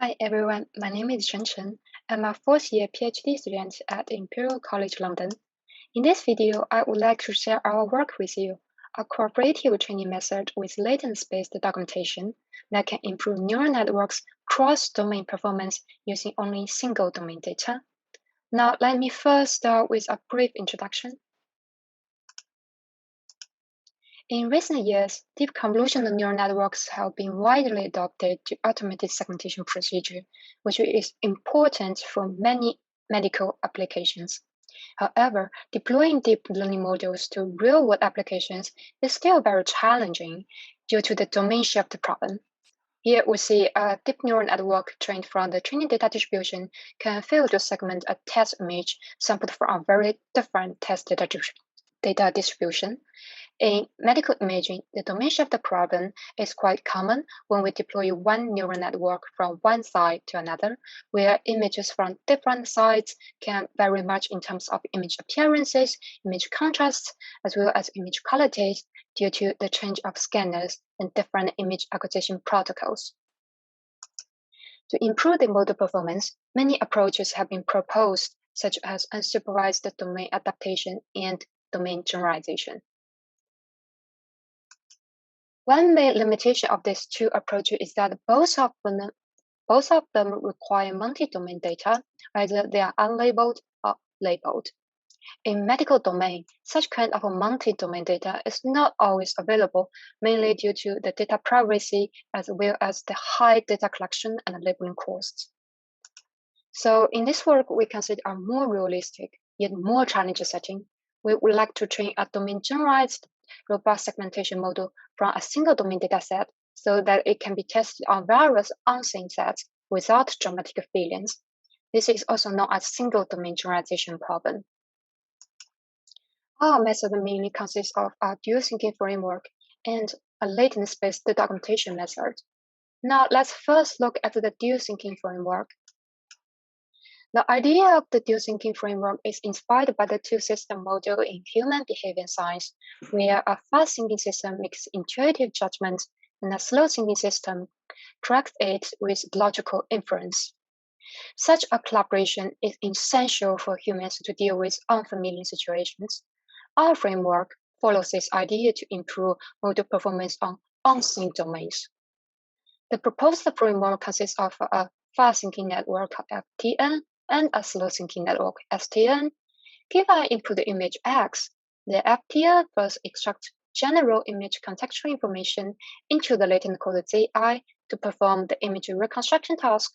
Hi everyone, my name is Chen. I'm a fourth-year PhD student at Imperial College London. In this video, I would like to share our work with you, a cooperative training method with latent-based documentation that can improve neural networks' cross-domain performance using only single domain data. Now, let me first start with a brief introduction. In recent years, deep convolutional neural networks have been widely adopted to automated segmentation procedure, which is important for many medical applications. However, deploying deep learning models to real-world applications is still very challenging due to the domain shift problem. Here we see a deep neural network trained from the training data distribution can fail to segment a test image sampled from a very different test data distribution. In medical imaging, the domain shift problem is quite common when we deploy one neural network from one side to another, where images from different sides can vary much in terms of image appearances, image contrasts, as well as image qualities due to the change of scanners and different image acquisition protocols. To improve the model performance, many approaches have been proposed, such as unsupervised domain adaptation and domain generalization. One main limitation of these two approaches is that both of them require multi-domain data, either they are unlabeled or labeled. In medical domain, such kind of multi-domain data is not always available, mainly due to the data privacy as well as the high data collection and labeling costs. So in this work, we consider a more realistic, yet more challenging setting. We would like to train a domain-generalized, robust segmentation model from a single domain dataset so that it can be tested on various unseen sets without dramatic failures. This is also known as single domain generalization problem. Our method mainly consists of a dual thinking framework and a latent-based documentation method. Now let's first look at the dual thinking framework. The idea of the dual thinking framework is inspired by the two-system model in human behavior science, where a fast-thinking system makes intuitive judgment and a slow-thinking system corrects it with logical inference. Such a collaboration is essential for humans to deal with unfamiliar situations. Our framework follows this idea to improve model performance on unseen domains. The proposed framework consists of a fast-thinking network FTN and a slow-thinking network STN. Given an input image X, the FTN first extracts general image contextual information into the latent code ZI to perform the image reconstruction task.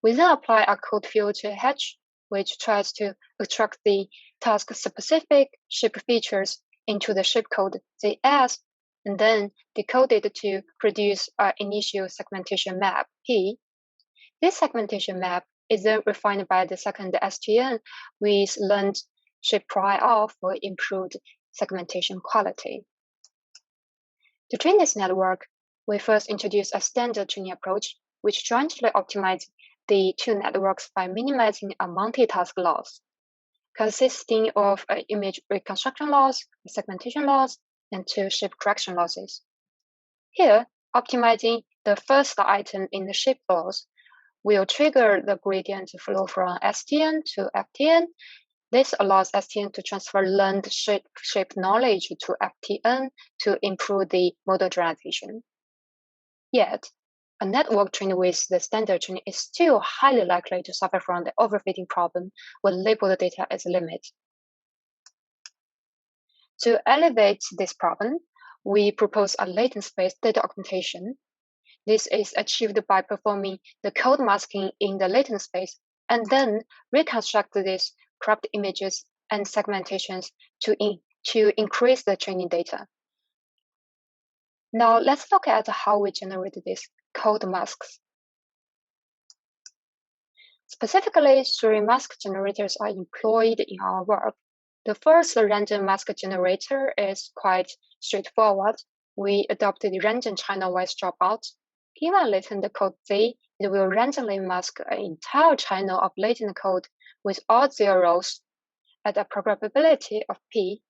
We then apply a code filter H, which tries to extract the task-specific shape features into the shape code ZS, and then decode it to produce an initial segmentation map P. This segmentation map is then refined by the second STN with learned shape prior for improved segmentation quality. To train this network, we first introduce a standard training approach, which jointly optimizes the two networks by minimizing a multitask loss, consisting of an image reconstruction loss, a segmentation loss, and two shape correction losses. Here, optimizing the first item in the shape loss will trigger the gradient flow from STN to FTN. This allows STN to transfer learned shape knowledge to FTN to improve the model generalization. Yet, a network trained with the standard training is still highly likely to suffer from the overfitting problem when labeled data is limited. To elevate this problem, we propose a latent-based data augmentation. This is achieved by performing the code masking in the latent space and then reconstruct these cropped images and segmentations to increase the training data. Now let's look at how we generate these code masks. Specifically, 3 mask generators are employed in our work. The first random mask generator is quite straightforward. We adopted random channel-wise dropout. Given latent code Z, it will randomly mask an entire channel of latent code with all zeros at a probability of P.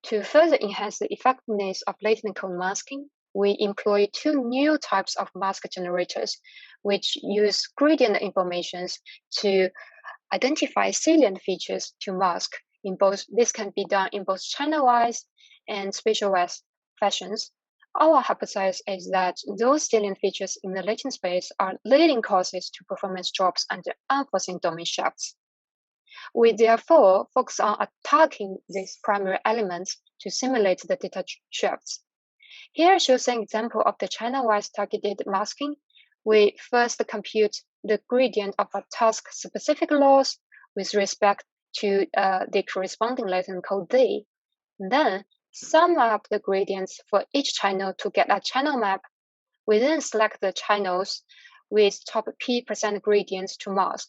To further enhance the effectiveness of latent code masking, we employ two new types of mask generators, which use gradient informations to identify salient features to mask. This can be done in both channel-wise and spatial-wise fashions. Our hypothesis is that those salient features in the latent space are leading causes to performance drops under unforeseen domain shifts. We therefore focus on attacking these primary elements to simulate the data shifts. Here shows an example of the channel-wise targeted masking. We first compute the gradient of a task-specific loss with respect to the corresponding latent code D. Then sum up the gradients for each channel to get a channel map. We then select the channels with top P% gradients to mask.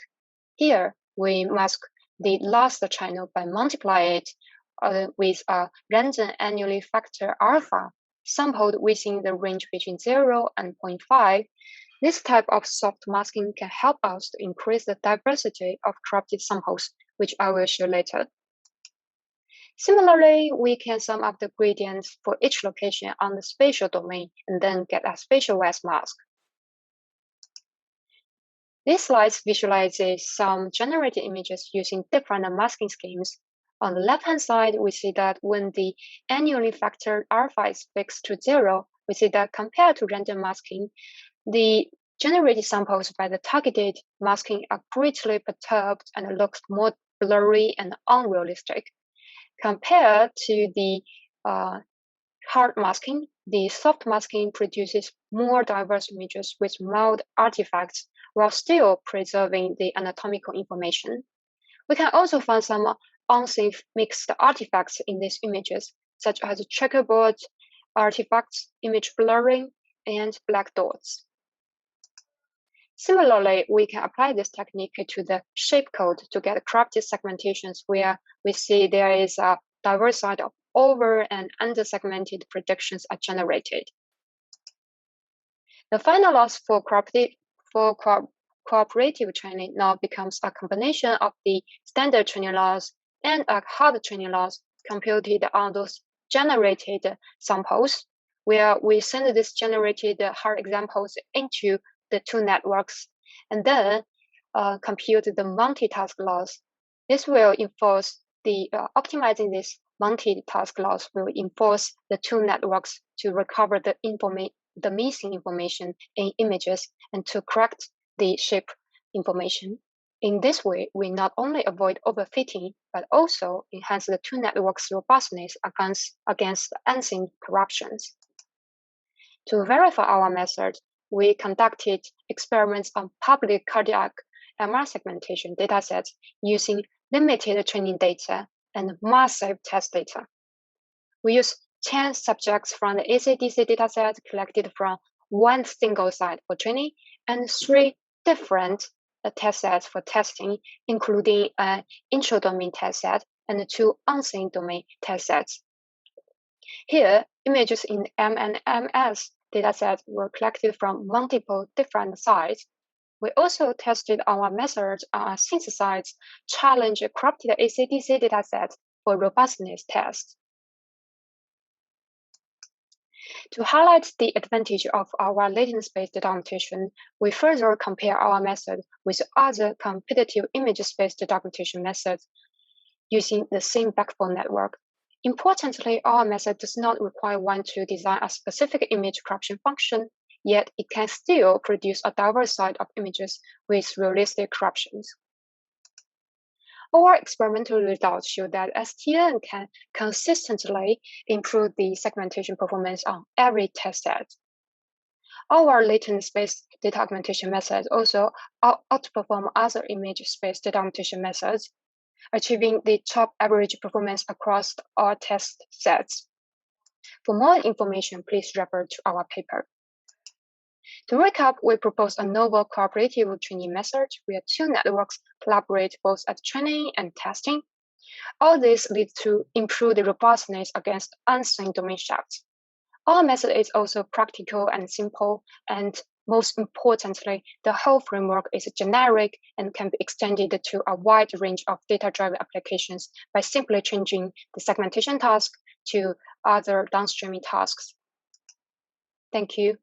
Here, we mask the last channel by multiplying it with a random annually factor alpha sampled within the range between 0 and 0.5. This type of soft masking can help us to increase the diversity of corrupted samples, which I will show later. Similarly, we can sum up the gradients for each location on the spatial domain and then get a spatial-wise mask. These slides visualizes some generated images using different masking schemes. On the left-hand side, we see that when the annually factored alpha is fixed to 0, we see that compared to random masking, the generated samples by the targeted masking are greatly perturbed and look more blurry and unrealistic. Compared to the hard masking, the soft masking produces more diverse images with mild artifacts while still preserving the anatomical information. We can also find some unsafe mixed artifacts in these images, such as checkerboard artifacts, image blurring, and black dots. Similarly, we can apply this technique to the shape code to get corrupted segmentations where we see there is a diverse set of over and under segmented predictions are generated. The final loss for cooperative training now becomes a combination of the standard training loss and a hard training loss computed on those generated samples, where we send these generated hard examples into the two networks and then compute the multitask loss. This will enforce the optimizing this multitask loss will enforce the two networks to recover the missing information in images and to correct the shape information. In this way, we not only avoid overfitting, but also enhance the two networks' robustness against unseen corruptions. To verify our method, we conducted experiments on public cardiac MR segmentation datasets using limited training data and massive test data. We used 10 subjects from the ACDC dataset collected from one single site for training and 3 different test sets for testing, including an intra-domain test set and 2 unseen domain test sets. Here, images in MNMS datasets were collected from multiple different sites. We also tested our methods on a synthesized challenge corrupted ACDC dataset for robustness tests. To highlight the advantage of our latent-space data augmentation, we further compare our method with other competitive image-space data augmentation methods using the same backbone network. Importantly, our method does not require one to design a specific image corruption function, yet it can still produce a diverse set of images with realistic corruptions. Our experimental results show that STN can consistently improve the segmentation performance on every test set. Our latent space data augmentation methods also outperform other image space data augmentation methods, achieving the top average performance across all test sets. For more information, please refer to our paper. To recap, we propose a novel cooperative training method where two networks collaborate both at training and testing. All this leads to improved robustness against unseen domain shifts. Our method is also practical and simple, and most importantly, the whole framework is generic and can be extended to a wide range of data-driven applications by simply changing the segmentation task to other downstream tasks. Thank you.